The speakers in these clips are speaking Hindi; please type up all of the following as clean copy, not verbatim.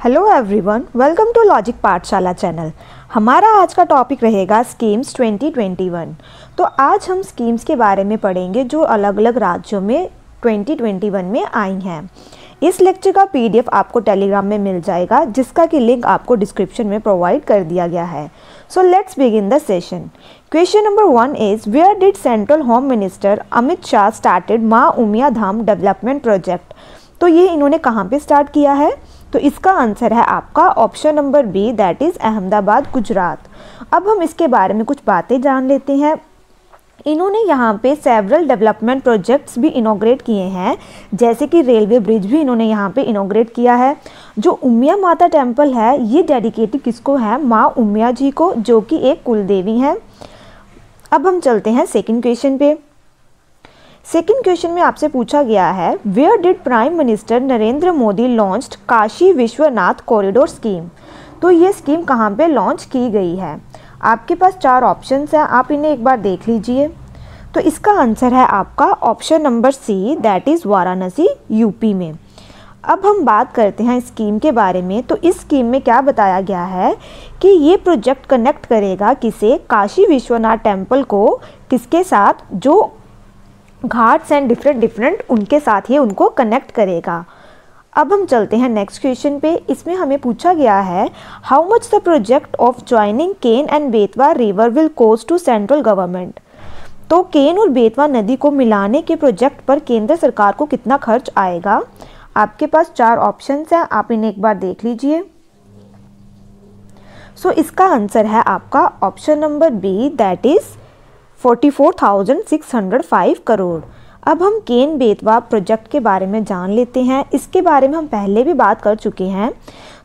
Hello everyone, welcome to logic Pathshala channel. हमारा आज का टॉपिक रहेगा स्कीम्स 2021। तो आज हम स्कीम्स के बारे में पढ़ेंगे जो अलग अलग राज्यों में 2021 में आई हैं। इस लेक्चर का पीडीएफ आपको टेलीग्राम में मिल जाएगा, जिसका कि लिंक आपको डिस्क्रिप्शन में प्रोवाइड कर दिया गया है। So let's begin the session. Question number 1 is where did central home minister Amit Shah started Maa Umiya Dham development project. तो ये इन्होंने कहाँ पे स्टार्ट किया है? तो इसका आंसर है आपका option number B, that is Ahmedabad, Gujarat. अब हम इसके बारे में कुछ बातें जान लेते हैं। इन्होंने यहाँ पे सेवरल डेवलपमेंट प्रोजेक्ट्स भी इनॉग्रेट किए हैं, जैसे कि रेलवे ब्रिज भी इन्होंने यहाँ पे इनॉग्रेट किया है। जो उमिया माता टेम्पल है ये डेडिकेटेड किसको है? माँ उमिया जी को, जो कि एक कुल देवी हैं। अब हम चलते हैं सेकेंड क्वेश्चन पे। सेकेंड क्वेश्चन में आपसे पूछा गया है where did prime minister Narendra Modi launched Kashi Vishwanath corridor scheme. तो ये स्कीम कहाँ पे लॉन्च की गई है? आपके पास 4 ऑप्शंस हैं, आप इन्हें एक बार देख लीजिए। तो इसका आंसर है आपका option number C, that is Varanasi, UP में। अब हम बात करते हैं स्कीम के बारे में। तो इस स्कीम में क्या बताया गया है कि ये प्रोजेक्ट कनेक्ट करेगा किसे? काशी विश्वनाथ टेम्पल को किसके साथ? जो घाट्स एंड डिफरेंट उनके साथ ही उनको कनेक्ट करेगा। अब हम चलते हैं नेक्स्ट क्वेश्चन पे। इसमें हमें पूछा गया है how much the project of joining Ken and Betwa river will cost to central government. तो केन और बेतवा नदी को मिलाने के प्रोजेक्ट पर केंद्र सरकार को कितना खर्च आएगा? आपके पास 4 ऑप्शंस हैं, आप इन्हें एक बार देख लीजिए। सो इसका आंसर है आपका option number B, that is 44,605 crore. अब हम केन बेतवा प्रोजेक्ट के बारे में जान लेते हैं। इसके बारे में हम पहले भी बात कर चुके हैं।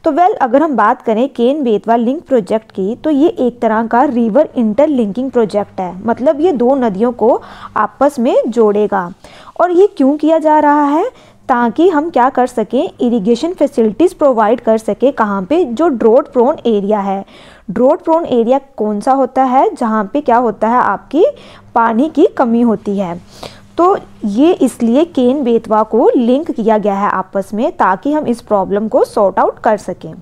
तो अगर हम बात करें केन बेतवा लिंक प्रोजेक्ट की, तो ये एक तरह का रिवर इंटरलिंकिंग प्रोजेक्ट है। मतलब ये 2 नदियों को आपस में जोड़ेगा। और ये क्यों किया जा रहा है? ताकि हम क्या कर सकें, इरिगेशन फैसिलिटीज़ प्रोवाइड कर सके। कहाँ पे? जो ड्रॉट प्रोन एरिया है। ड्रॉट प्रोन एरिया कौन सा होता है? जहाँ पे क्या होता है, आपकी पानी की कमी होती है। तो ये इसलिए केन बेतवा को लिंक किया गया है आपस में, ताकि हम इस प्रॉब्लम को सॉर्ट आउट कर सकें।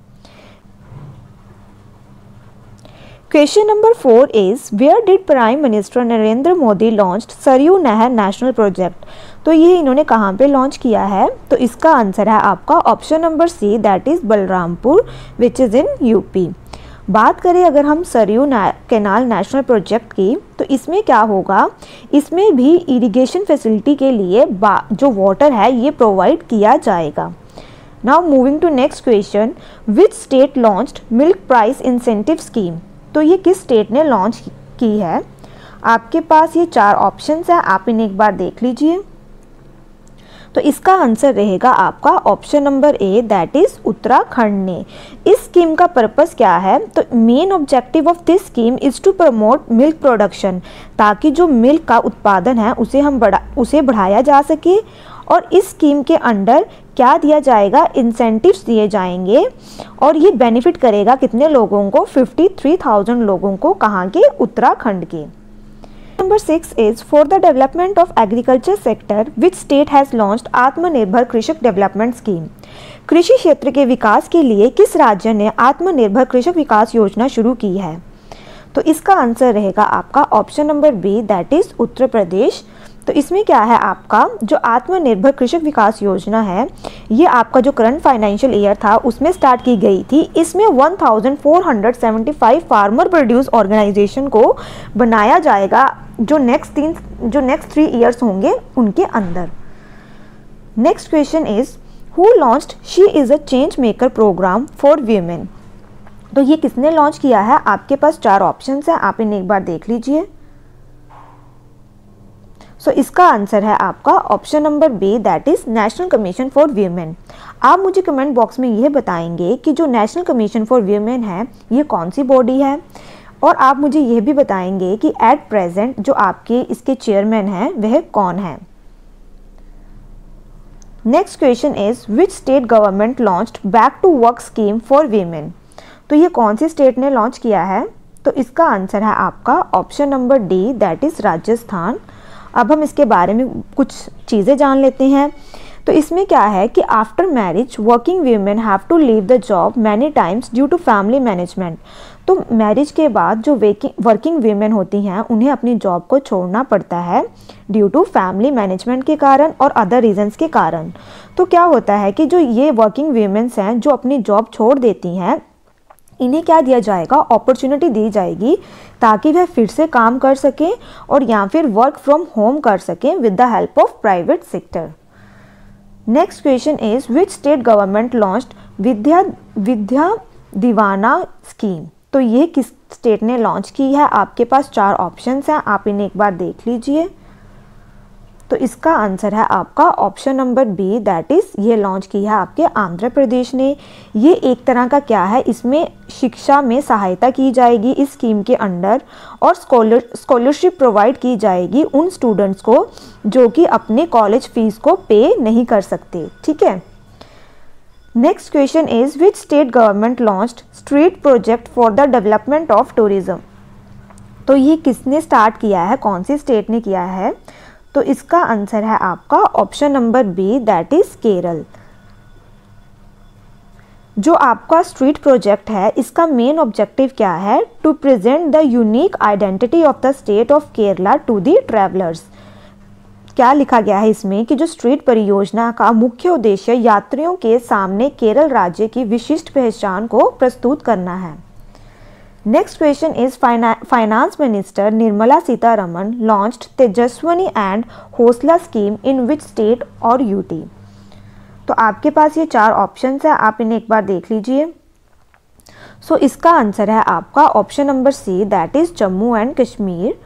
Question number 4 is where did prime minister Narendra Modi launched Saryu Nahar national project. तो ये इन्होंने कहाँ पे लॉन्च किया है? तो इसका आंसर है आपका option number C, that is Balrampur, which is in UP. बात करें अगर हम सरयू कैनाल नेशनल प्रोजेक्ट की, तो इसमें क्या होगा? इसमें भी इरिगेशन फैसिलिटी के लिए जो वाटर है ये प्रोवाइड किया जाएगा। Now moving to next question, which state launched milk price incentive scheme. तो ये किस स्टेट ने लॉन्च की है? आपके पास ये 4 ऑप्शंस हैं, आप इन्हें एक बार देख लीजिए। तो इसका आंसर रहेगा आपका option number A, that is Uttarakhand ने। इस स्कीम का पर्पस क्या है? तो main objective of this scheme is to promote milk production, ताकि जो मिल्क का उत्पादन है उसे बढ़ाया जा सके। और इस स्कीम के अंडर क्या दिया जाएगा? इंसेंटिव्स दिए जाएंगे। और ये बेनिफिट करेगा कितने लोगों को? 53,000 लोगों को। कहाँ के? उत्तराखंड के। Number 6 is for the development of agriculture sector, which state has launched आत्मनिर्भर कृषक डेवलपमेंट स्कीम। कृषि क्षेत्र के विकास के लिए किस राज्य ने आत्मनिर्भर कृषक विकास योजना शुरू की है? तो इसका आंसर रहेगा आपका option number B, that is Uttar Pradesh. तो इसमें क्या है, आपका जो आत्मनिर्भर कृषक विकास योजना है ये आपका जो करंट फाइनेंशियल ईयर था उसमें स्टार्ट की गई थी। इसमें 1475 फार्मर प्रोड्यूस ऑर्गेनाइजेशन को बनाया जाएगा, जो नेक्स्ट 3 ईयर्स होंगे उनके अंदर। Next question is who launched she is a change maker programme for women. तो ये किसने लॉन्च किया है? आपके पास 4 ऑप्शंस हैं, आप इन्हें एक बार देख लीजिए। सो इसका आंसर है आपका option number B, that is national commission for women. आप मुझे कमेंट बॉक्स में यह बताएंगे कि जो नेशनल कमीशन फॉर वीमेन है ये कौन सी बॉडी है। और आप मुझे यह भी बताएंगे कि एट प्रेजेंट जो आपके इसके चेयरमैन हैं वह कौन है। Next question is which state government launched back to work scheme for women. तो ये कौन सी स्टेट ने लॉन्च किया है? तो इसका आंसर है आपका option number D, that is Rajasthan. अब हम इसके बारे में कुछ चीज़ें जान लेते हैं। तो इसमें क्या है कि after marriage working women have to leave the job many times due to family management. तो मैरिज के बाद जो वर्किंग वीमेन होती हैं उन्हें अपनी जॉब को छोड़ना पड़ता है ड्यू टू फैमिली मैनेजमेंट के कारण और अदर रीजंस के कारण। तो क्या होता है कि जो ये वर्किंग वीमेंस हैं जो अपनी जॉब छोड़ देती हैं, इन्हें क्या दिया जाएगा, अपॉर्चुनिटी दी जाएगी ताकि वह फिर से काम कर सकें और या फिर वर्क फ्रॉम होम कर सकें with the help of private sector. Next question is which state government launched Vidya Diwana scheme. तो ये किस स्टेट ने लॉन्च की है? आपके पास 4 ऑप्शंस हैं, आप इन्हें एक बार देख लीजिए। तो इसका आंसर है आपका option number B, that is ये लॉन्च की है आपके आंध्र प्रदेश ने। ये एक तरह का क्या है, इसमें शिक्षा में सहायता की जाएगी इस स्कीम के अंडर और स्कॉलरशिप प्रोवाइड की जाएगी उन स्टूडेंट्स को जो कि अपने कॉलेज फीस को पे नहीं कर सकते। ठीक है। Next question is which state government launched street project for the development of tourism. तो ये किसने स्टार्ट किया है, कौन सी स्टेट ने किया है? तो इसका आंसर है आपका option number B, that is Kerala. जो आपका स्ट्रीट प्रोजेक्ट है इसका मेन ऑब्जेक्टिव क्या है? To present the unique identity of the state of Kerala to the travellers. क्या लिखा गया है इसमें कि जो स्ट्रीट परियोजना का मुख्य उद्देश्य यात्रियों के सामने केरल राज्य की विशिष्ट पहचान को प्रस्तुत करना है। Next question is finance minister Nirmala Sitharaman launched Tejaswini and हौसला स्कीम इन विच स्टेट और यूटी। तो आपके पास ये 4 ऑप्शंस है, आप इन्हें एक बार देख लीजिए। सो इसका आंसर है आपका option number C, that is Jammu and Kashmir.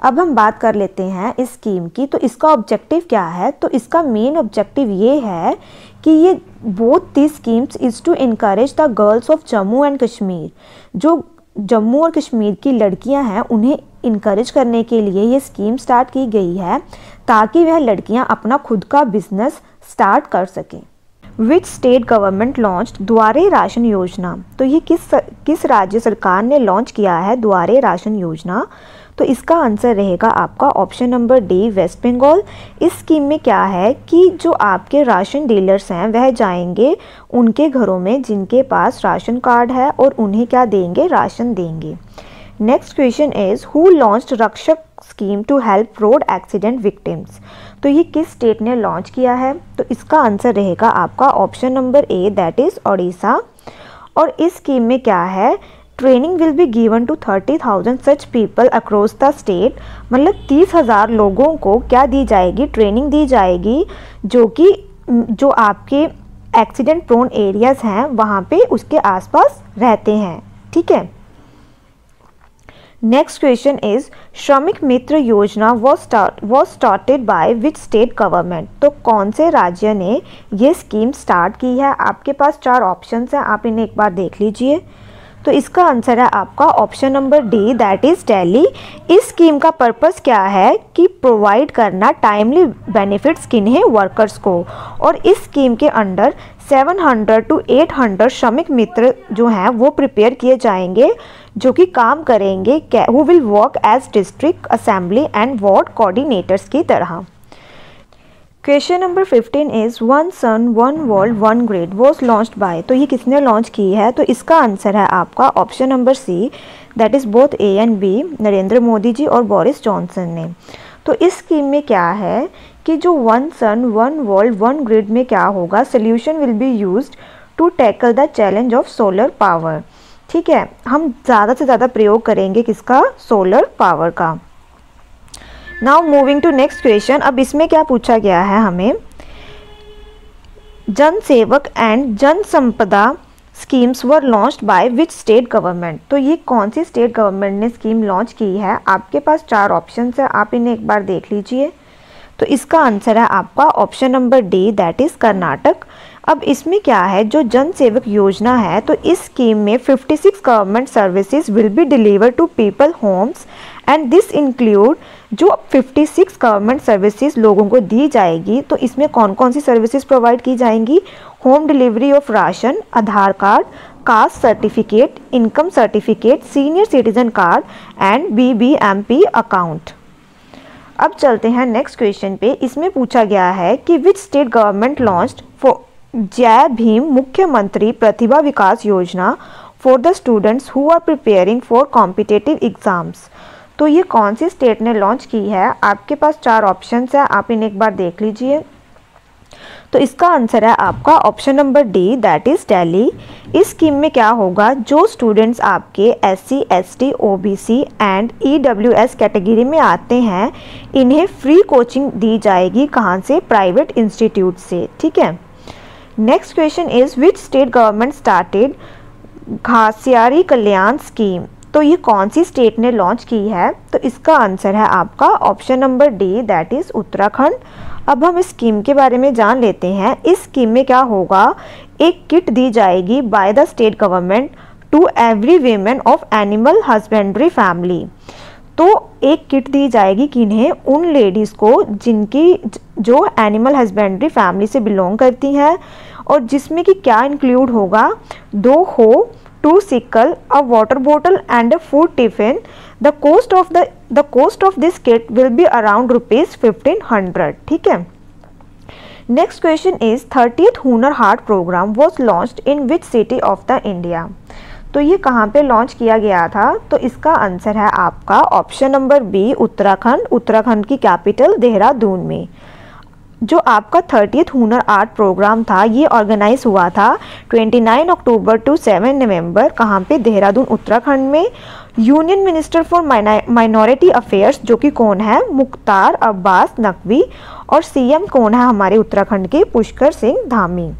अब हम बात कर लेते हैं इस स्कीम की। तो इसका ऑब्जेक्टिव क्या है? तो इसका मेन ऑब्जेक्टिव ये है कि ये both the schemes is to encourage the girls of Jammu and Kashmir. जो जम्मू और कश्मीर की लड़कियां हैं उन्हें इनकरेज करने के लिए ये स्कीम स्टार्ट की गई है ताकि वह लड़कियां अपना खुद का बिजनेस स्टार्ट कर सकें। विच स्टेट गवर्नमेंट लॉन्च्ड द्वारे राशन योजना। तो ये किस राज्य सरकार ने लॉन्च किया है द्वारे राशन योजना? तो इसका आंसर रहेगा आपका option number D, West Bengal. इस स्कीम में क्या है कि जो आपके राशन डीलर्स हैं वह जाएंगे उनके घरों में जिनके पास राशन कार्ड है और उन्हें क्या देंगे, राशन देंगे। Next question is who launched Rakshak scheme to help road accident victims. तो ये किस स्टेट ने लॉन्च किया है? तो इसका आंसर रहेगा आपका option number A, that is Odisha. और इस स्कीम में क्या है, training will be given to 30,000 such people across the state. मतलब 30,000 लोगों को क्या दी जाएगी, ट्रेनिंग दी जाएगी जो आपके एक्सीडेंट प्रोन एरियाज हैं वहाँ पे उसके आसपास रहते हैं। ठीक है। नेक्स्ट क्वेश्चन इज श्रमिक मित्र योजना was started by which state government. तो कौन से राज्य ने ये स्कीम स्टार्ट की है? आपके पास 4 ऑप्शंस हैं, आप इन्हें एक बार देख लीजिए। तो इसका आंसर है आपका option number D, that is Delhi. इस स्कीम का पर्पस क्या है कि प्रोवाइड करना टाइमली बेनिफिट्स किन्हें, वर्कर्स को। और इस स्कीम के अंडर 700 to 800 श्रमिक मित्र जो हैं वो प्रिपेयर किए जाएंगे जो कि काम करेंगे, who will work as district assembly and ward coordinators की तरह। Question number 15 is one sun one world one grid was launched by. तो ये किसने लॉन्च की है? तो इसका आंसर है आपका option number C, that is both A and B, Narendra Modi ji और बोरिस जॉनसन ने। तो इस स्कीम में क्या है कि जो one sun one world one grid में क्या होगा, solution will be used to tackle the challenge of solar power. ठीक है, हम ज़्यादा से ज़्यादा प्रयोग करेंगे किसका, सोलर पावर का। Now moving to next question. अब इसमें क्या पूछा गया है हमें, जन सेवक एंड जन संपदा schemes were launched by which state government. तो ये कौन सी स्टेट गवर्नमेंट ने स्कीम लॉन्च की है? आपके पास 4 ऑप्शंस है, आप इन्हें एक बार देख लीजिए। तो इसका आंसर है आपका option number D, that is Karnataka. अब इसमें क्या है, जो जन सेवक योजना है तो इस स्कीम में 56 government services will be deliver to people homes and this include जो 56 गवर्नमेंट सर्विसेज लोगों को दी जाएगी। तो इसमें कौन कौन सी सर्विसेज प्रोवाइड की जाएंगी, home delivery of ration, Aadhaar card, caste certificate, income certificate, senior citizen card and BBMP account. अब चलते हैं नेक्स्ट क्वेश्चन पे। इसमें पूछा गया है कि which state government launched for Jai Bhim Mukhyamantri Pratibha Vikas Yojana for the students who are preparing for competitive exams. तो ये कौन सी स्टेट ने लॉन्च की है? आपके पास 4 ऑप्शंस है, आप इन्हें एक बार देख लीजिए। तो इसका आंसर है आपका option number D, that is Delhi. इस स्कीम में क्या होगा, जो स्टूडेंट्स आपके SC, ST, OBC and EWS category में आते हैं, इन्हें फ्री कोचिंग दी जाएगी। कहाँ से? प्राइवेट इंस्टीट्यूट से। ठीक है। Next question is which state government started Ghasiyari Kalyan scheme. तो ये कौन सी स्टेट ने लॉन्च की है? तो इसका आंसर है आपका option number D, that is Uttarakhand. अब हम इस स्कीम के बारे में जान लेते हैं। इस स्कीम में क्या होगा, एक किट दी जाएगी by the state government to every women of animal husbandry family. तो एक किट दी जाएगी किन्हें? उन लेडीज़ को जिनकी जो एनिमल हस्बेंड्री फैमिली से बिलोंग करती हैं, और जिसमें कि क्या इंक्लूड होगा, 2 हो, 2 sickle, a water bottle and a food tiffin. The cost of this kit will be around rupees 1500. ठीक है। Next question is 30th Hunar Haat program was launched in which city of the India? तो ये कहाँ पे लॉन्च किया गया था? तो इसका आंसर है आपका option number B, Uttarakhand. Uttarakhand की कैपिटल देहरादून में। जो आपका 30th हुनर आर्ट प्रोग्राम था, ये ऑर्गेनाइज हुआ था 29 अक्टूबर टू 7 नवंबर। कहाँ पे? देहरादून, उत्तराखंड में। Union minister for minority affairs, जो कि कौन है? मुख्तार अब्बास नकवी। और CM कौन है हमारे उत्तराखंड के? Pushkar Singh Dhami.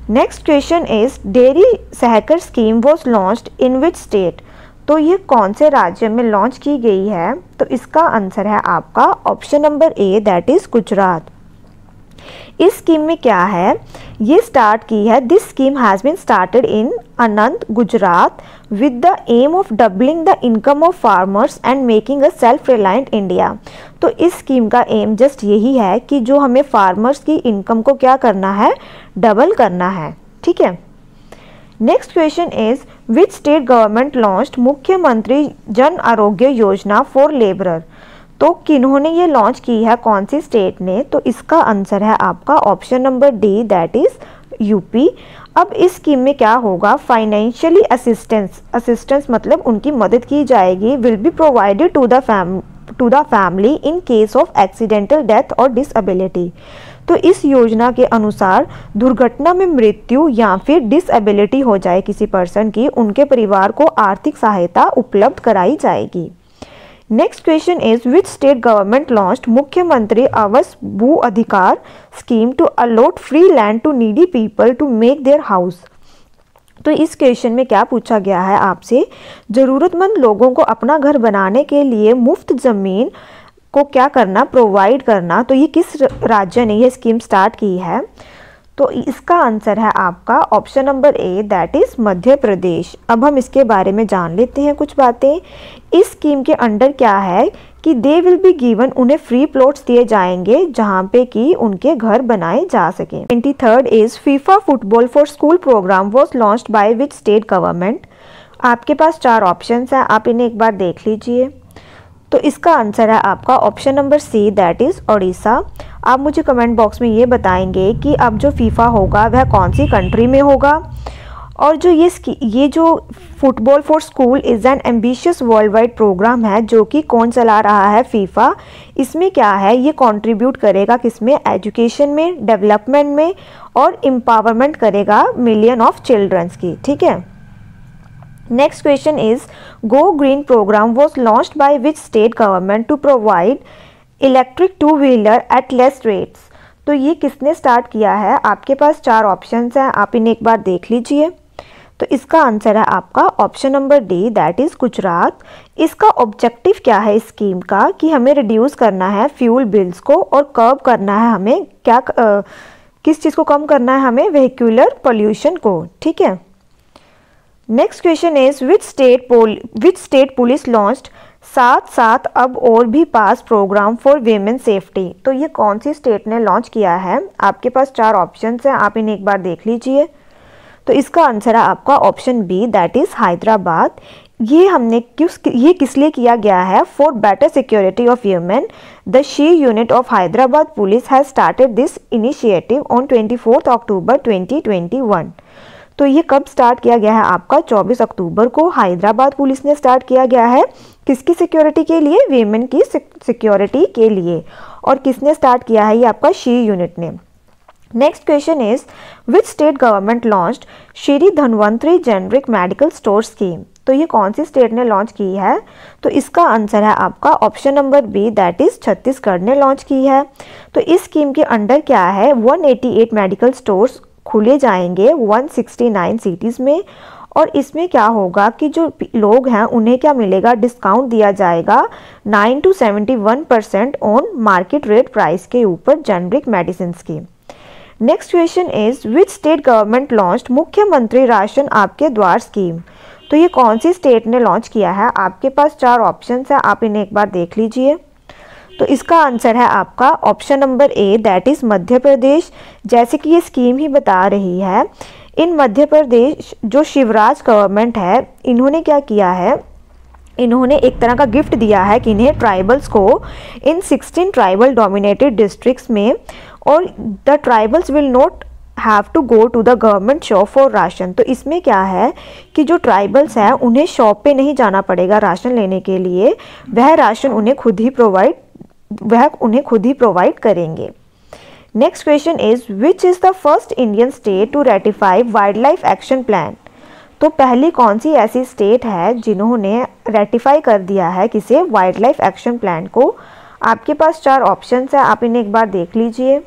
Next question is dairy Sahakar scheme was launched in which state. तो ये कौन से राज्य में लॉन्च की गई है? तो इसका आंसर है आपका option number A, that is Gujarat. इस स्कीम में क्या है, ये स्टार्ट की है, this scheme has been started in Anant, Gujarat with the aim of doubling the income of farmers and making a self reliant India. तो इस स्कीम का एम जस्ट यही है कि जो हमें फार्मर्स की इनकम को क्या करना है? डबल करना है। ठीक है। Next question is which state government launched मुख्यमंत्री जन आरोग्य योजना फॉर लेबरर। तो किन्होंने ये लॉन्च की है, कौन सी स्टेट ने? तो इसका आंसर है आपका option number D, that is UP. अब इस स्कीम में क्या होगा, फाइनेंशियली असिस्टेंस मतलब उनकी मदद की जाएगी, will be provided to the family in case of accidental death और डिसएबिलिटी। तो इस योजना के अनुसार दुर्घटना में मृत्यु या फिर डिसएबिलिटी हो जाए किसी पर्सन की, उनके परिवार को आर्थिक सहायता उपलब्ध कराई जाएगी। Next question is which state government launched मुख्यमंत्री आवास भू अधिकार scheme to allot free land to needy people to make their house. तो इस क्वेश्चन में क्या पूछा गया है आपसे, ज़रूरतमंद लोगों को अपना घर बनाने के लिए मुफ्त ज़मीन को क्या करना, प्रोवाइड करना। तो ये किस राज्य ने ये स्कीम स्टार्ट की है? तो इसका आंसर है आपका option number A, that is Madhya Pradesh. अब हम इसके बारे में जान लेते हैं कुछ बातें। इस स्कीम के अंडर क्या है कि दे विल बी गिवन, उन्हें फ्री प्लॉट्स दिए जाएंगे जहां पे कि उनके घर बनाए जा सकें। 23rd is FIFA football for school program was launched by which state government. आपके पास 4 ऑप्शंस हैं, आप इन्हें एक बार देख लीजिए। तो इसका आंसर है आपका option number C, that is Odisha. आप मुझे कमेंट बॉक्स में ये बताएंगे कि अब जो फीफा होगा वह कौन सी कंट्री में होगा। और जो ये जो football for school is an ambitious world wide program है, जो कि कौन चला रहा है? फीफा। इसमें क्या है, ये कंट्रीब्यूट करेगा किसमें? एजुकेशन में, डेवलपमेंट में, और एम्पावरमेंट करेगा मिलियन ऑफ चिल्ड्रंस की। ठीक है। Next question is go green program was launched by which state government to provide electric two wheeler at less rates. तो ये किसने स्टार्ट किया है? आपके पास 4 ऑप्शंस हैं, आप इन्हें एक बार देख लीजिए। तो इसका आंसर है आपका option number D, that is Gujarat. इसका ऑब्जेक्टिव क्या है इस स्कीम का, कि हमें रिड्यूस करना है फ्यूल बिल्स को और कर्ब करना है हमें क्या किस चीज़ को कम करना है हमें? व्हीक्यूलर पोल्यूशन को। ठीक है। Next question is which state police launched साथ अब और भी पास प्रोग्राम फॉर वीमेन सेफ्टी। तो ये कौन सी स्टेट ने लॉन्च किया है? आपके पास 4 ऑप्शंस हैं, आप इन्हें एक बार देख लीजिए। तो इसका आंसर है आपका option B, that is Hyderabad. ये किस लिए किया गया है? For better security of human the she unit of Hyderabad police has started this initiative on 24 October 2021। तो ये कब स्टार्ट किया गया है आपका? 24 अक्टूबर को हैदराबाद पुलिस ने स्टार्ट किया गया है। किसकी सिक्योरिटी के लिए? वीमेन की सिक्योरिटी के लिए। और किसने स्टार्ट किया है? ये आपका शी यूनिट ने। Next question is which state government launched Shri Dhanvantari generic medical store scheme? तो ये कौन सी स्टेट ने लॉन्च की है? तो इसका आंसर है आपका option number B, that is Chhattisgarh ने लॉन्च की है। तो इस स्कीम के अंडर क्या है? 188 मेडिकल स्टोर्स खुले जाएंगे 169 सिटीज़ में। और इसमें क्या होगा कि जो लोग हैं उन्हें क्या मिलेगा? डिस्काउंट दिया जाएगा 9 to 71% on market rate price के ऊपर जेनरिक मेडिसिन की। Next question is which state government launched मुख्यमंत्री राशन आपके द्वार स्कीम? तो ये कौन सी स्टेट ने लॉन्च किया है? आपके पास 4 ऑप्शंस हैं, आप इन्हें एक बार देख लीजिए। तो इसका आंसर है आपका option number A, that is Madhya Pradesh. जैसे कि ये स्कीम ही बता रही है, इन मध्य प्रदेश जो शिवराज गवर्नमेंट है, इन्होंने क्या किया है? इन्होंने एक तरह का गिफ्ट दिया है कि इन्हें ट्राइबल्स को इन 16 ट्राइबल डोमिनेटेड डिस्ट्रिक्ट्स में, और the tribals will not have to go to the government shop for ration. तो इसमें क्या है कि जो ट्राइबल्स हैं उन्हें शॉप पे नहीं जाना पड़ेगा राशन लेने के लिए, वह राशन उन्हें खुद ही प्रोवाइड करेंगे। Next question is which is the first Indian state to ratify wildlife action plan? तो पहली कौन सी ऐसी स्टेट है जिन्होंने रेटिफाई कर दिया है किसे? वाइल्ड लाइफ एक्शन प्लान को। आपके पास 4 ऑप्शंस हैं, आप इन्हें एक बार देख लीजिए।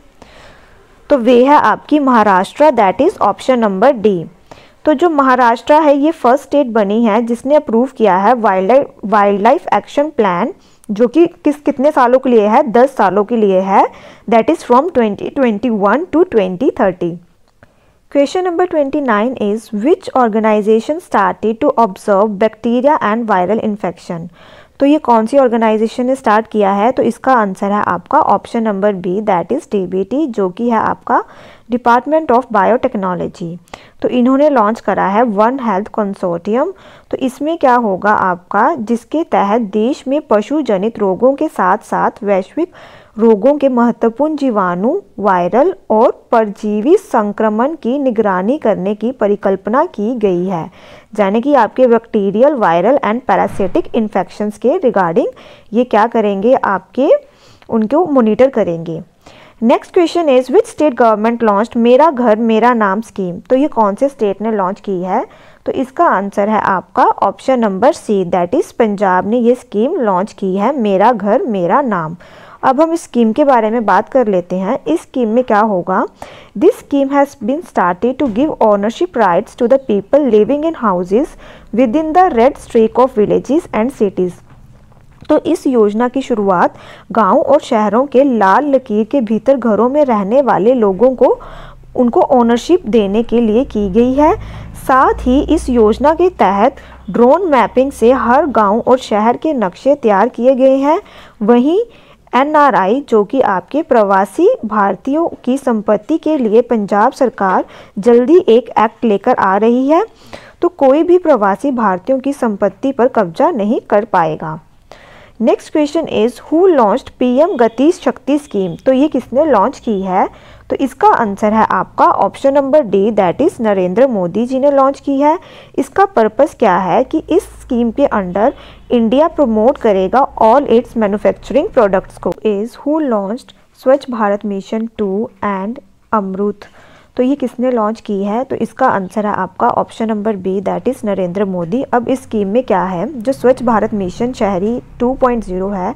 तो वे है आपकी Maharashtra, that is option number D. तो जो महाराष्ट्र है ये फर्स्ट स्टेट बनी है जिसने अप्रूव किया है वाइल्ड लाइफ एक्शन प्लान, जो कि कितने सालों के लिए है? 10 सालों के लिए है, that is from 2021 to 2030। Question number 29 is which organisation started to observe bacteria and viral infection? तो ये कौन सी ऑर्गेनाइजेशन ने स्टार्ट किया है? तो इसका आंसर है आपका option number B, that is DBT, जो कि है आपका डिपार्टमेंट ऑफ बायोटेक्नोलॉजी। तो इन्होंने लॉन्च करा है वन हेल्थ कंसोर्टियम। तो इसमें क्या होगा आपका, जिसके तहत देश में पशु जनित रोगों के साथ साथ वैश्विक रोगों के महत्वपूर्ण जीवाणु, वायरल और परजीवी संक्रमण की निगरानी करने की परिकल्पना की गई है, यानी कि आपके bacterial, viral and parasitic infections के रिगार्डिंग ये क्या करेंगे? आपके उनको मॉनिटर करेंगे। Next question is which state government launched मेरा घर मेरा नाम स्कीम? तो ये कौन से स्टेट ने लॉन्च की है? तो इसका आंसर है आपका option number C, that is Punjab ने ये स्कीम लॉन्च की है, मेरा घर मेरा नाम। अब हम इस स्कीम के बारे में बात कर लेते हैं। इस स्कीम में क्या होगा? This scheme has been started to give ownership rights to the people living in houses within the red streak of villages and cities. तो इस योजना की शुरुआत गांव और शहरों के लाल लकीर के भीतर घरों में रहने वाले लोगों को उनको ओनरशिप देने के लिए की गई है। साथ ही इस योजना के तहत ड्रोन मैपिंग से हर गांव और शहर के नक्शे तैयार किए गए हैं। वहीं NRI, जो कि आपके प्रवासी भारतीयों की संपत्ति के लिए पंजाब सरकार जल्दी एक एक्ट लेकर आ रही है, तो कोई भी प्रवासी भारतीयों की संपत्ति पर कब्जा नहीं कर पाएगा। Next question is who launched PM गति शक्ति स्कीम? तो ये किसने लॉन्च की है? तो इसका आंसर है आपका option number D, that is Narendra Modi ji ने लॉन्च की है। इसका पर्पस क्या है कि इस स्कीम के अंडर इंडिया प्रमोट करेगा ऑल इट्स मैन्युफैक्चरिंग प्रोडक्ट्स को। इज हु लॉन्च्ड स्वच्छ भारत मिशन 2 एंड अमृत? तो ये किसने लॉन्च की है? तो इसका आंसर है आपका option number B, that is Narendra Modi. अब इस स्कीम में क्या है, जो स्वच्छ भारत मिशन शहरी 2.0 है,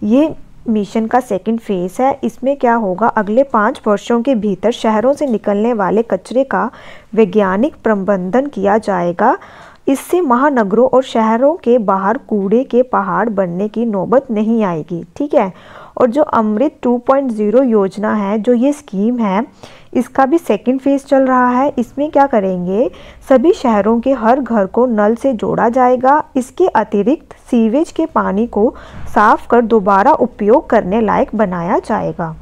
ये मिशन का सेकंड फेज है। इसमें क्या होगा, अगले 5 वर्षों के भीतर शहरों से निकलने वाले कचरे का वैज्ञानिक प्रबंधन किया जाएगा। इससे महानगरों और शहरों के बाहर कूड़े के पहाड़ बनने की नौबत नहीं आएगी, ठीक है। और जो अमृत 2.0 योजना है, जो ये स्कीम है, इसका भी सेकंड फेज चल रहा है। इसमें क्या करेंगे, सभी शहरों के हर घर को नल से जोड़ा जाएगा। इसके अतिरिक्त सीवेज के पानी को साफ कर दोबारा उपयोग करने लायक बनाया जाएगा।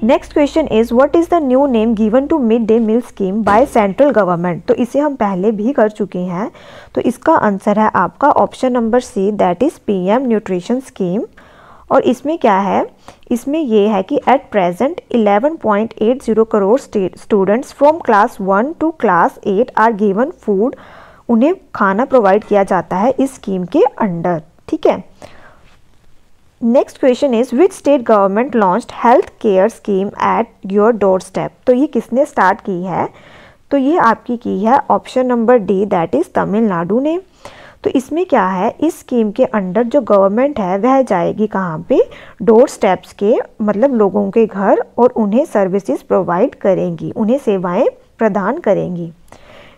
Next question is what is the new name given to mid day meal scheme by central government. तो इसे हम पहले भी कर चुके हैं, तो इसका आंसर है आपका option number C, that is PM nutrition scheme. और इसमें क्या है, इसमें ये है कि at present 11.80 crore students from class 1 to class 8 are given food, उन्हें खाना प्रोवाइड किया जाता है इस स्कीम के अंडर। ठीक है। Next question is which state government launched health care scheme at your door step. तो ये किसने स्टार्ट की है, तो ये आपकी की है option number D, that is Tamil Nadu ने। तो इसमें क्या है, इस स्कीम के अंडर जो गवर्नमेंट है वह जाएगी कहाँ पे, डोर स्टेप्स के, मतलब लोगों के घर, और उन्हें सर्विसेज प्रोवाइड करेंगी, उन्हें सेवाएं प्रदान करेंगी।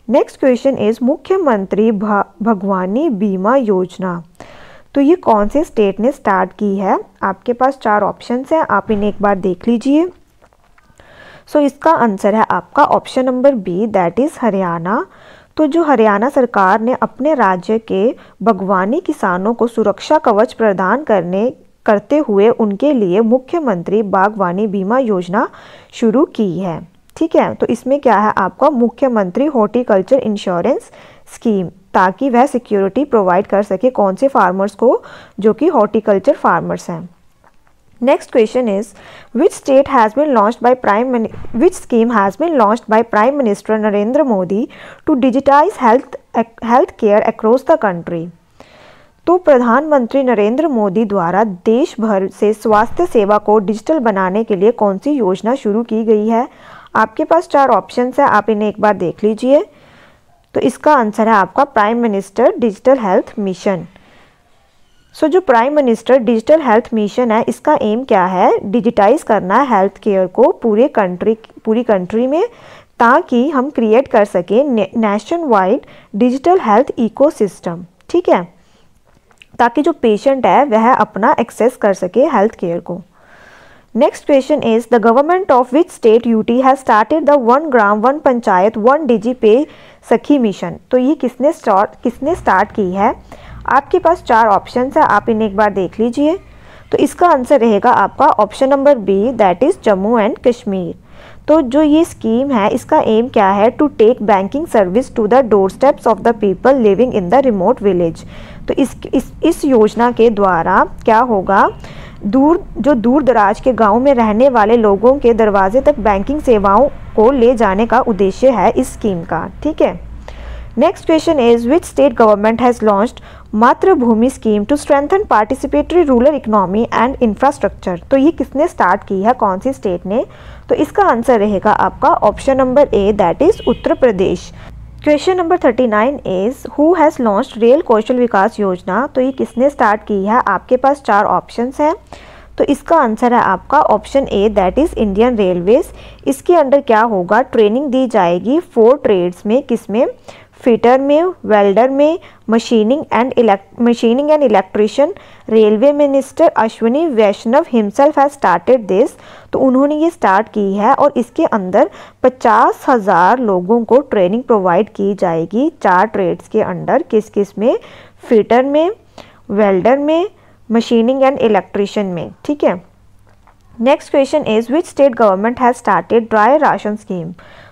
नेक्स्ट क्वेश्चन इज मुख्यमंत्री भगवानी बीमा योजना, तो ये कौन से स्टेट ने स्टार्ट की है। आपके पास 4 ऑप्शंस हैं, आप इन्हें एक बार देख लीजिए। सो इसका आंसर है आपका option number B, that is Haryana. तो जो हरियाणा सरकार ने अपने राज्य के बागवानी किसानों को सुरक्षा कवच प्रदान करते हुए उनके लिए मुख्यमंत्री बागवानी बीमा योजना शुरू की है। ठीक है। तो इसमें क्या है आपका मुख्यमंत्री हॉर्टिकल्चर इंश्योरेंस स्कीम, ताकि वह सिक्योरिटी प्रोवाइड कर सके कौन से फार्मर्स को, जो कि हॉर्टिकल्चर फार्मर्स हैं। Next question is which state has been launched by which scheme has been launched by prime minister Narendra Modi to digitise health care across the country. तो प्रधानमंत्री नरेंद्र मोदी द्वारा देश भर से स्वास्थ्य सेवा को डिजिटल बनाने के लिए कौन सी योजना शुरू की गई है। आपके पास 4 ऑप्शंस हैं, आप इन्हें एक बार देख लीजिए। तो इसका आंसर है आपका prime minister digital health mission. So जो prime minister digital health mission है, इसका एम क्या है, डिजिटाइज करना है हेल्थ केयर को पूरी कंट्री में, ताकि हम क्रिएट कर सके nation wide digital health ecosystem. ठीक है, ताकि जो पेशेंट है वह अपना एक्सेस कर सके हेल्थ केयर को। Next question is the government of which state UT has started the 1 ग्राम 1 पंचायत 1 डिजी पे सखी मिशन। तो ये किसने स्टार्ट की है। आपके पास 4 ऑप्शंस है, आप इन्हें एक बार देख लीजिए। तो इसका आंसर रहेगा आपका option number B, that is Jammu and Kashmir. तो जो ये स्कीम है, इसका एम क्या है, to take banking service to the doorsteps of the people living in the remote village. तो इस योजना के द्वारा क्या होगा, दूर दराज के गांव में रहने वाले लोगों के दरवाजे तक बैंकिंग सेवाओं को ले जाने का उद्देश्य है इस स्कीम का। ठीक है। Next question is which state government has launched Matribhumi scheme to strengthen participatory rural economy and infrastructure. तो ये किसने स्टार्ट की है, कौन सी स्टेट ने। तो इसका आंसर रहेगा आपका option number A, that is Uttar Pradesh. Question number 39 is who has launched rail Kaushal Vikas Yojana. तो ये किसने स्टार्ट की है। आपके पास 4 ऑप्शंस हैं। तो इसका आंसर है आपका option A, that is Indian railways. इसके अंडर क्या होगा, ट्रेनिंग दी जाएगी 4 ट्रेड्स में, किसमें, फिटर में, वेल्डर में, machining and electrician. Railway minister Ashwini Vaishnaw himself has started this. तो उन्होंने ये स्टार्ट की है और इसके अंदर 50,000 लोगों को ट्रेनिंग प्रोवाइड की जाएगी 4 ट्रेड्स के अंडर, किस किस में, फिटर में, वेल्डर में, मशीनिंग एंड इलेक्ट्रिशियन में। ठीक है। Next question is which state government has started dry ration scheme.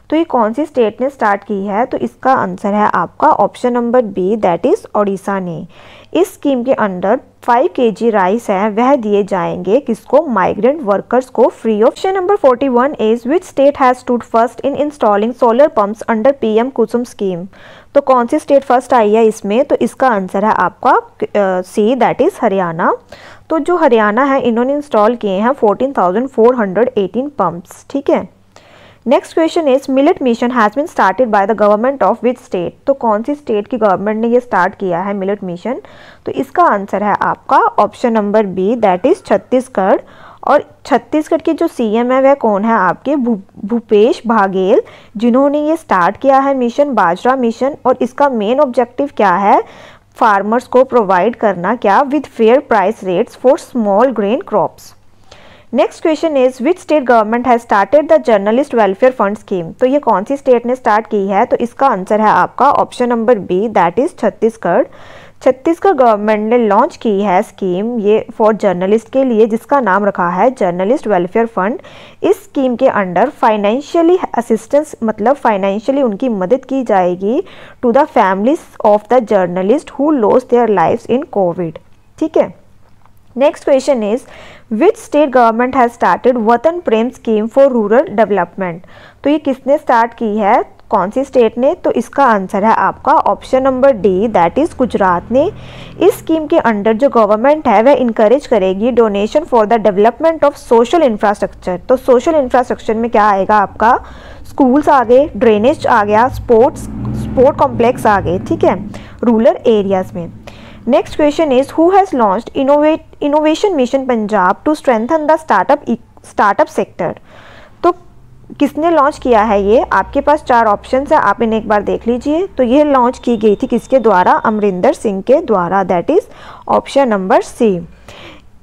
तो ये कौन सी स्टेट ने स्टार्ट की है। तो इसका आंसर है आपका option number B, that is Odisha ने। इस स्कीम के अंडर 5 kg राइस है वह दिए जाएंगे किसको, माइग्रेंट वर्कर्स को free of. Question number 41 is which state has stood first in installing solar pumps under PM Kusum scheme. तो कौन सी स्टेट फर्स्ट आई है इसमें। तो इसका आंसर है आपका सी, दैट इज हरियाणा। तो जो हरियाणा है, इन्होंने इंस्टॉल किए हैं 14,418 पंप्स। ठीक है। Next question is millet mission has been started by the government of which state. तो कौन सी स्टेट की गवर्नमेंट ने ये स्टार्ट किया है मिलेट मिशन। तो इसका आंसर है आपका option number B, that is Chhattisgarh. और छत्तीसगढ़ के जो सीएम है वह कौन है, आपके भूपेश बघेल, जिन्होंने ये स्टार्ट किया है मिशन, बाजरा मिशन। और इसका मेन ऑब्जेक्टिव क्या है, फार्मर्स को प्रोवाइड करना क्या, with fair price rates for small grain crops. Next question is which state government has started the journalist welfare fund scheme. तो ये कौन सी स्टेट ने स्टार्ट की है। तो इसका आंसर है आपका option number B, that is Chhattisgarh. Chhattisgarh government ने लॉन्च की है स्कीम ये फॉर जर्नलिस्ट के लिए, जिसका नाम रखा है जर्नलिस्ट वेलफेयर फंड। इस स्कीम के अंडर फाइनेंशियली असिस्टेंस मतलब फाइनेंशियली उनकी मदद की जाएगी to the families of the journalist who lost their lives in Covid. ठीक है। Next question is which state government has started वतन प्रेम स्कीम फॉर रूरल डेवलपमेंट। तो ये किसने स्टार्ट की है, कौन सी स्टेट ने? तो इसका आंसर है आपका option number D, that is Gujarat ने। इस स्कीम के अंडर जो गवर्नमेंट है वह इनकरेज करेगी donation for the development of social infrastructure. तो सोशल इंफ्रास्ट्रक्चर में क्या आएगा आपका, स्कूल्स आ गए, ड्रेनेज आ गया, स्पोर्ट कॉम्प्लेक्स आ गए। ठीक है, रूरल एरियाज में। Next question is who has launched innovation mission Punjab to strengthen the startup sector. तो किसने लॉन्च किया है ये? आपके पास 4 ऑप्शंस है, आप इन्हें एक बार देख लीजिए। तो ये लॉन्च की गई थी किसके द्वारा? अमरिंदर सिंह के द्वारा, that is option number C.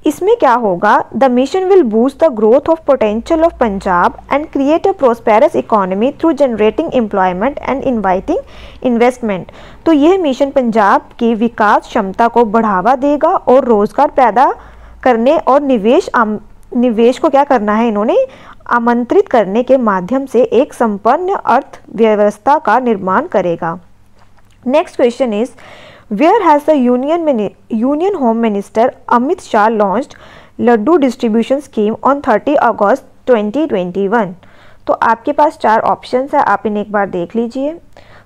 इसमें क्या होगा, the mission will boost the growth of potential of Punjab and create a prosperous economy through generating employment and inviting investment. तो यह मिशन पंजाब की विकास क्षमता को बढ़ावा देगा और रोजगार पैदा करने और निवेश को क्या करना है, इन्होंने आमंत्रित करने के माध्यम से एक संपन्न अर्थव्यवस्था का निर्माण करेगा। Next question is where has the union home minister Amit Shah launched laddu distribution scheme on 30 August 2021। तो आपके पास 4 ऑप्शंस है, आप इन्हें एक बार देख लीजिए।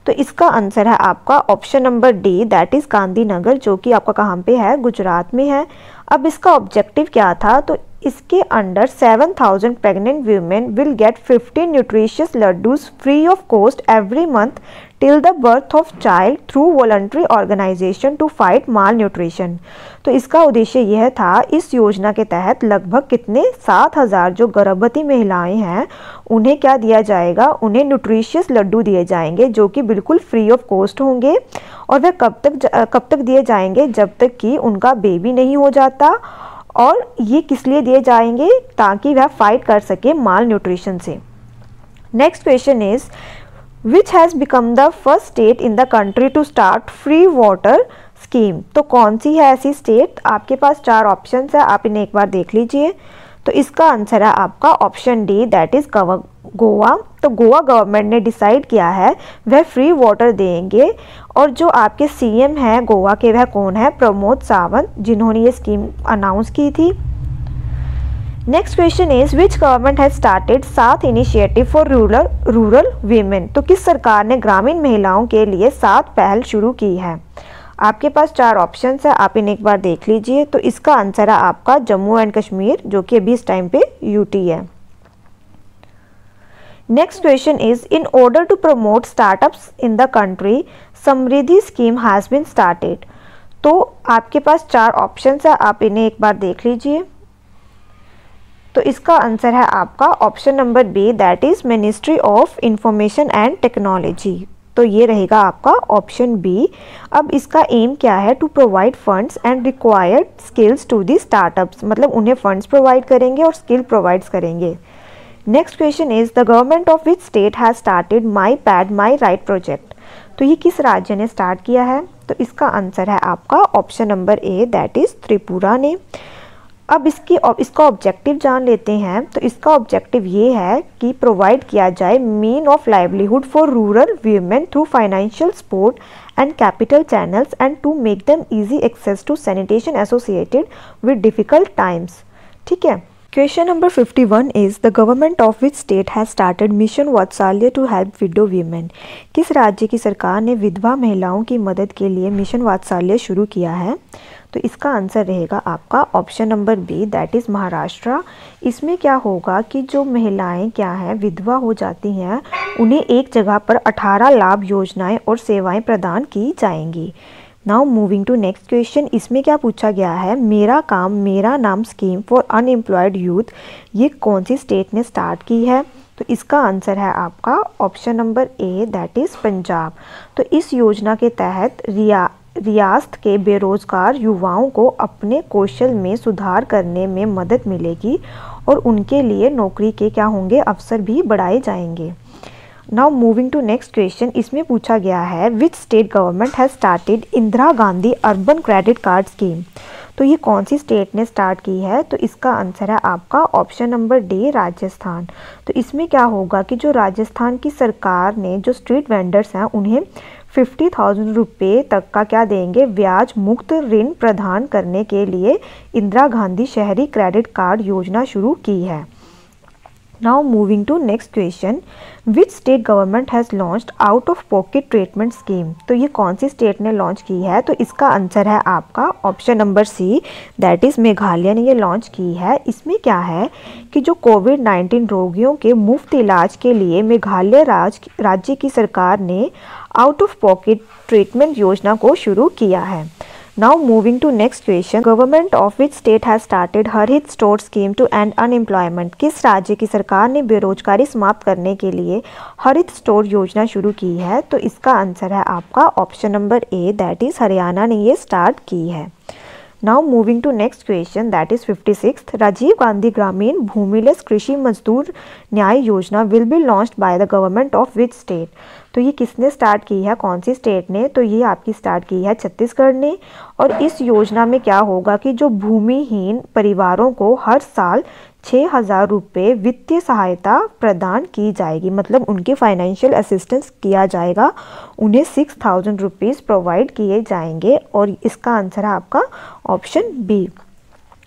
तो इसका आंसर है आपका option number D, that is Gandhinagar, जो कि आपका कहाँ पे है, गुजरात में है। अब इसका ऑब्जेक्टिव क्या था? तो इसके under 7000 pregnant women will get 15 nutritious laddus free of cost every month till the birth of child through voluntary organisation to fight malnutrition. तो इसका उद्देश्य यह था, इस योजना के तहत लगभग कितने 7000 जो गर्भवती महिलाएं हैं उन्हें क्या दिया जाएगा, उन्हें न्यूट्रिशियस लड्डू दिए जाएंगे जो कि बिल्कुल फ्री ऑफ कॉस्ट होंगे। और वह कब तक दिए जाएंगे, जब तक कि उनका बेबी नहीं हो जाता। और ये किस लिए दिए जाएंगे, ताकि वह फाइट कर सके माल न्यूट्रिशन से। Next question is which has become the first state in the country to start free water scheme. तो कौन सी है ऐसी स्टेट? आपके पास 4 ऑप्शंस है, आप इन्हें एक बार देख लीजिए। तो इसका आंसर है आपका option D, that is Goa. तो गोवा गवर्नमेंट ने डिसाइड किया है वह फ्री वाटर देंगे। और जो आपके सीएम हैं गोवा के, वह कौन है? प्रमोद सावंत, जिन्होंने ये स्कीम अनाउंस की थी। Next question is which government has started 7 initiative for rural women. तो किस सरकार ने ग्रामीण महिलाओं के लिए 7 पहल शुरू की है? आपके पास 4 ऑप्शंस है, आप इन्हें एक बार देख लीजिए। तो इसका आंसर है आपका जम्मू एंड कश्मीर, जो कि अभी इस टाइम पे यूटी है। Next question is in order to promote startups in the country समृद्धि स्कीम हैज बीन स्टार्टेड। तो आपके पास 4 ऑप्शंस है, आप इन्हें एक बार देख लीजिए। तो इसका आंसर है आपका option number B, that is ministry of information and technology. तो ये रहेगा आपका ऑप्शन बी। अब इसका एम क्या है? To provide funds and required skills to the startups, मतलब उन्हें फंड्स प्रोवाइड करेंगे और स्किल प्रोवाइड्स करेंगे। Next question is the government of which state has started my pad my right project. तो ये किस राज्य ने स्टार्ट किया है? तो इसका आंसर है आपका option number A, that is Tripura ने। अब इसका ऑब्जेक्टिव जान लेते हैं। तो इसका ऑब्जेक्टिव ये है कि प्रोवाइड किया जाए mean of livelihood for rural women through financial support and capital channels and to make them easy access to sanitation associated with difficult times. ठीक है। Question number 51 is the government of which state has started mission वात्सल्य टू हेल्प विडो वीमेन। किस राज्य की सरकार ने विधवा महिलाओं की मदद के लिए मिशन वात्सल्य शुरू किया है? तो इसका आंसर रहेगा आपका option number B, that is Maharashtra. इसमें क्या होगा कि जो महिलाएं क्या हैं, विधवा हो जाती हैं, उन्हें एक जगह पर 18 लाभ योजनाएं और सेवाएं प्रदान की जाएंगी। Now moving to next question. इसमें क्या पूछा गया है, मेरा काम मेरा नाम स्कीम फॉर अनएम्प्लॉयड यूथ ये कौन सी स्टेट ने स्टार्ट की है? तो इसका आंसर है आपका option number A, that is Punjab. तो इस योजना के तहत रियासत के बेरोजगार युवाओं को अपने कौशल में सुधार करने में मदद मिलेगी और उनके लिए नौकरी के क्या होंगे, अवसर भी बढ़ाए जाएंगे। Now moving to next question, इसमें पूछा गया है which state government has started Indira Gandhi urban credit card scheme. तो ये कौन सी स्टेट ने स्टार्ट की है? तो इसका आंसर है आपका ऑप्शन नंबर डी, राजस्थान। तो इसमें क्या होगा कि जो राजस्थान की सरकार ने जो स्ट्रीट वेंडर्स हैं उन्हें 50,000 रुपये तक का क्या देंगे, ब्याज मुक्त ऋण प्रदान करने के लिए इंदिरा गांधी शहरी क्रेडिट कार्ड योजना शुरू की है। Now moving to next question, which state government has launched out of pocket treatment scheme. तो ये कौन सी स्टेट ने लॉन्च की है? तो इसका आंसर है आपका option number C, that is Meghalaya ने ये लॉन्च की है। इसमें क्या है कि जो कोविड-19 रोगियों के मुफ्त इलाज के लिए मेघालय राज्य की सरकार ने आउट ऑफ पॉकेट ट्रीटमेंट योजना को शुरू किया है। Now moving to next question, government of which state has started Harit store scheme to end unemployment. किस राज्य की सरकार ने बेरोजगारी समाप्त करने के लिए हरित स्टोर योजना शुरू की है? तो इसका आंसर है आपका option number A, that is Haryana ने ये स्टार्ट की है। Now moving to next question, that is 56th, Rajiv Gandhi ग्रामीण भूमिलेस कृषि मजदूर न्याय योजना will be launched by the government of which state. तो ये किसने स्टार्ट की है, कौन सी स्टेट ने? तो ये आपकी स्टार्ट की है छत्तीसगढ़ ने। और इस योजना में क्या होगा कि जो भूमिहीन परिवारों को हर साल 6,000 रुपये वित्तीय सहायता प्रदान की जाएगी, मतलब उनकी फाइनेंशियल असिस्टेंस किया जाएगा, उन्हें 6,000 रुपीज़ प्रोवाइड किए जाएंगे। और इसका आंसर है आपका option B.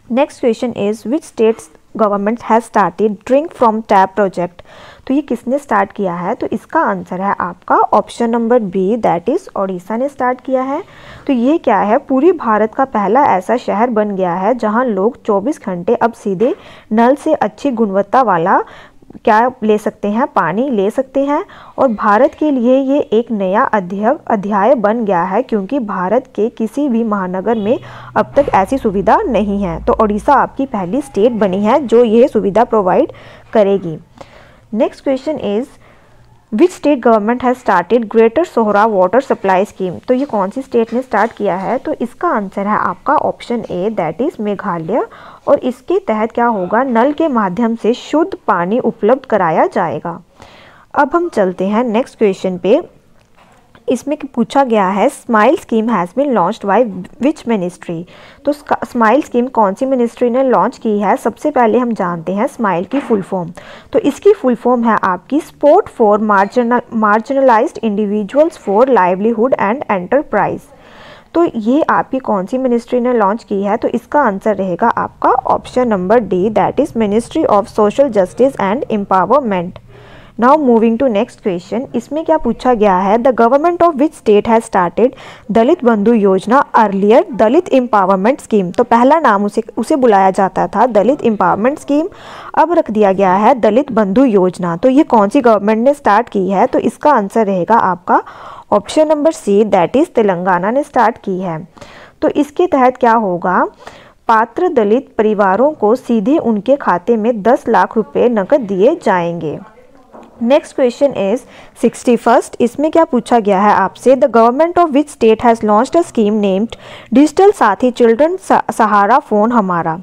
Next question is which states government has started drink from tap project. तो ये किसने स्टार्ट किया है? तो इसका आंसर है आपका option number B, that is Odisha ने स्टार्ट किया है। तो ये क्या है, पूरी भारत का पहला ऐसा शहर बन गया है जहां लोग 24 घंटे अब सीधे नल से अच्छी गुणवत्ता वाला क्या ले सकते हैं, पानी ले सकते हैं। और भारत के लिए ये एक नया अध्याय बन गया है, क्योंकि भारत के किसी भी महानगर में अब तक ऐसी सुविधा नहीं है। तो ओडिशा आपकी पहली स्टेट बनी है जो ये सुविधा प्रोवाइड करेगी। Next question is which state government has started greater Sohra water supply scheme. तो ये कौन सी स्टेट ने स्टार्ट किया है? तो इसका आंसर है आपका option A, that is Meghalaya. और इसके तहत क्या होगा, नल के माध्यम से शुद्ध पानी उपलब्ध कराया जाएगा। अब हम चलते हैं नेक्स्ट क्वेश्चन पे। इसमें पूछा गया है smile scheme has been launched by which ministry. तो स्माइल स्कीम कौन सी मिनिस्ट्री ने लॉन्च की है? सबसे पहले हम जानते हैं स्माइल की फुल फॉर्म। तो इसकी फुल फॉर्म है आपकी support for marginalised individuals for livelihood and enterprise. तो ये आपकी कौन सी मिनिस्ट्री ने लॉन्च की है? तो इसका आंसर रहेगा आपका option number D, that is ministry of social justice and empowerment. Now moving to next question, इसमें क्या पूछा गया है, the government of which state has started Dalit Bandhu योजना अर्लियर दलित एम्पावरमेंट स्कीम। तो पहला नाम उसे बुलाया जाता था दलित एम्पावरमेंट स्कीम, अब रख दिया गया है दलित बंधु योजना। तो ये कौन सी गवर्नमेंट ने स्टार्ट की है? तो इसका आंसर रहेगा आपका option number C, that is Telangana ने स्टार्ट की है। तो इसके तहत क्या होगा, पात्र दलित परिवारों को सीधे उनके खाते में 10 लाख रुपए नकद दिए जाएंगे। नेक्स्ट क्वेश्चन इज 61st, इसमें क्या पूछा गया है आपसे, the government of which state has launched a scheme named digital Sathi children Sahara phone हमारा।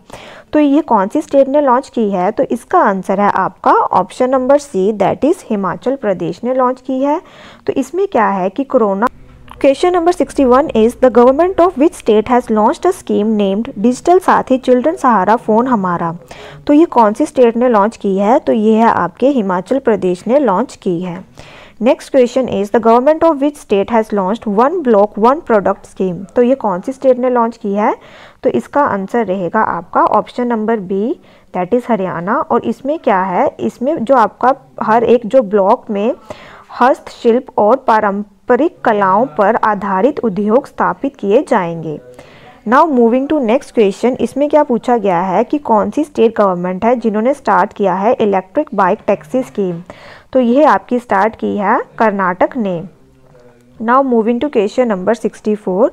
तो ये कौन सी स्टेट ने लॉन्च की है? तो इसका आंसर है आपका option number C, that is Himachal Pradesh ने लॉन्च की है। तो इसमें क्या है कि corona. Question number 61 is the government of which state has launched a scheme named digital Sathi children Sahara phone हमारा। तो ये कौन सी स्टेट ने लॉन्च की है? तो ये है आपके हिमाचल प्रदेश ने लॉन्च की है। Next question is the government of which state has launched one block one product scheme. तो ये कौन सी स्टेट ने लॉन्च की है? तो इसका आंसर रहेगा आपका option number B, that is Haryana. और इसमें क्या है, इसमें जो आपका हर एक जो ब्लॉक में हस्तशिल्प और पारंपरिक कलाओं पर आधारित उद्योग स्थापित किए जाएंगे। Now moving to next question, इसमें क्या पूछा गया है कि कौन सी स्टेट गवर्नमेंट है जिन्होंने स्टार्ट किया है इलेक्ट्रिक बाइक टैक्सी स्कीम। तो यह आपकी स्टार्ट की है कर्नाटक ने। Now moving to question number 64,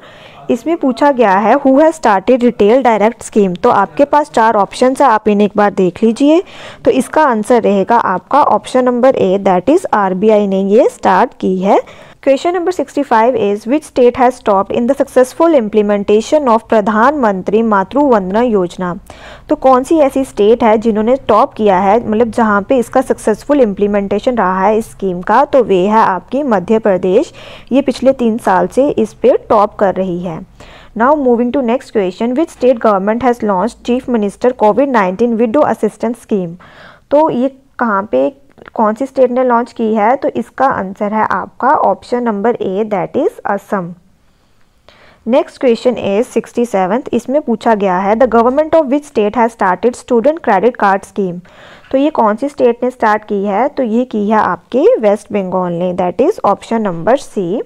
इसमें पूछा गया है who has started retail direct scheme. तो आपके पास 4 ऑप्शन है, आप इन्हें एक बार देख लीजिए। तो इसका आंसर रहेगा आपका option number A, that is RBI ने ये स्टार्ट की है। Question number 65 is which state has stopped in the successful implementation of प्रधानमंत्री मातृ वंदना योजना। तो कौन सी ऐसी स्टेट है जिन्होंने टॉप किया है, मतलब जहाँ पे इसका सक्सेसफुल इम्प्लीमेंटेशन रहा है इस स्कीम का, तो वे है आपकी मध्य प्रदेश। ये पिछले 3 साल से इस पे टॉप कर रही है। Now moving to next question, which state government has launch chief minister कोविड-19 विडो असिस्टेंस स्कीम। तो ये कहाँ पे कौन सी स्टेट ने लॉन्च की है, तो इसका आंसर है आपका option number A, that is Assam. Next question is 67th, इसमें पूछा गया है the government of which state has started student credit card scheme. तो ये कौन सी स्टेट ने स्टार्ट की है, तो ये की है आपके वेस्ट बंगाल ने, that is option number C.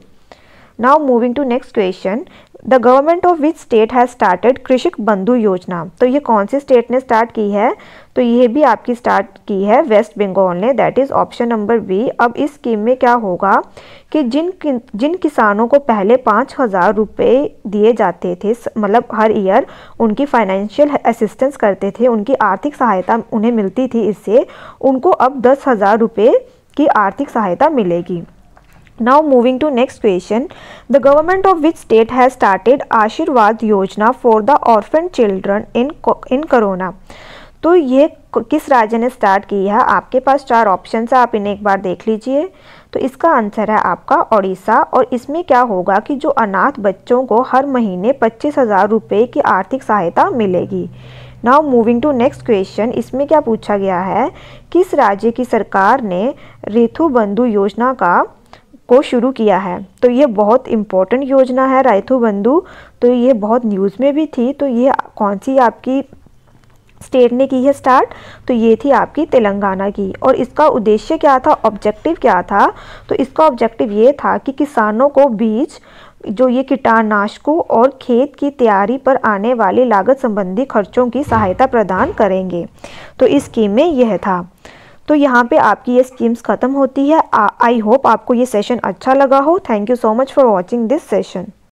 Now moving to next question, the government of which state has started कृषक बंधु योजना। तो ये कौन सी स्टेट ने स्टार्ट की है, तो ये भी आपकी स्टार्ट की है वेस्ट बंगाल ने, that is option number B. अब इस स्कीम में क्या होगा कि जिन किसानों को पहले 5,000 रुपये दिए जाते थे, मतलब हर ईयर उनकी फाइनेंशियल असिस्टेंस करते थे, उनकी आर्थिक सहायता उन्हें मिलती थी, इससे उनको अब 10,000 रुपये की आर्थिक सहायता मिलेगी। Now moving to next question, the government of which state has started आशीर्वाद योजना for the orphan children in corona। तो ये किस राज्य ने स्टार्ट की है, आपके पास 4 ऑप्शन है, आप इन्हें एक बार देख लीजिए। तो इसका आंसर है आपका ओडिशा, और इसमें क्या होगा कि जो अनाथ बच्चों को हर महीने 25,000 रुपये की आर्थिक सहायता मिलेगी। Now moving to next question, इसमें क्या पूछा गया है, किस राज्य की सरकार ने रेथु बंधु योजना को शुरू किया है। तो ये बहुत इम्पोर्टेंट योजना है रायथू बंधु, तो ये बहुत न्यूज़ में भी थी। तो ये कौन सी आपकी स्टेट ने की है स्टार्ट, तो ये थी आपकी तेलंगाना की। और इसका उद्देश्य क्या था, ऑब्जेक्टिव क्या था, तो इसका ऑब्जेक्टिव ये था कि किसानों को बीज, जो ये कीटनाशकों और खेत की तैयारी पर आने वाली लागत संबंधी खर्चों की सहायता प्रदान करेंगे। तो इस स्कीम में यह था। तो यहाँ पे आपकी ये स्कीम्स ख़त्म होती है। आई होप आपको ये सेशन अच्छा लगा हो। Thank you so much for watching this session.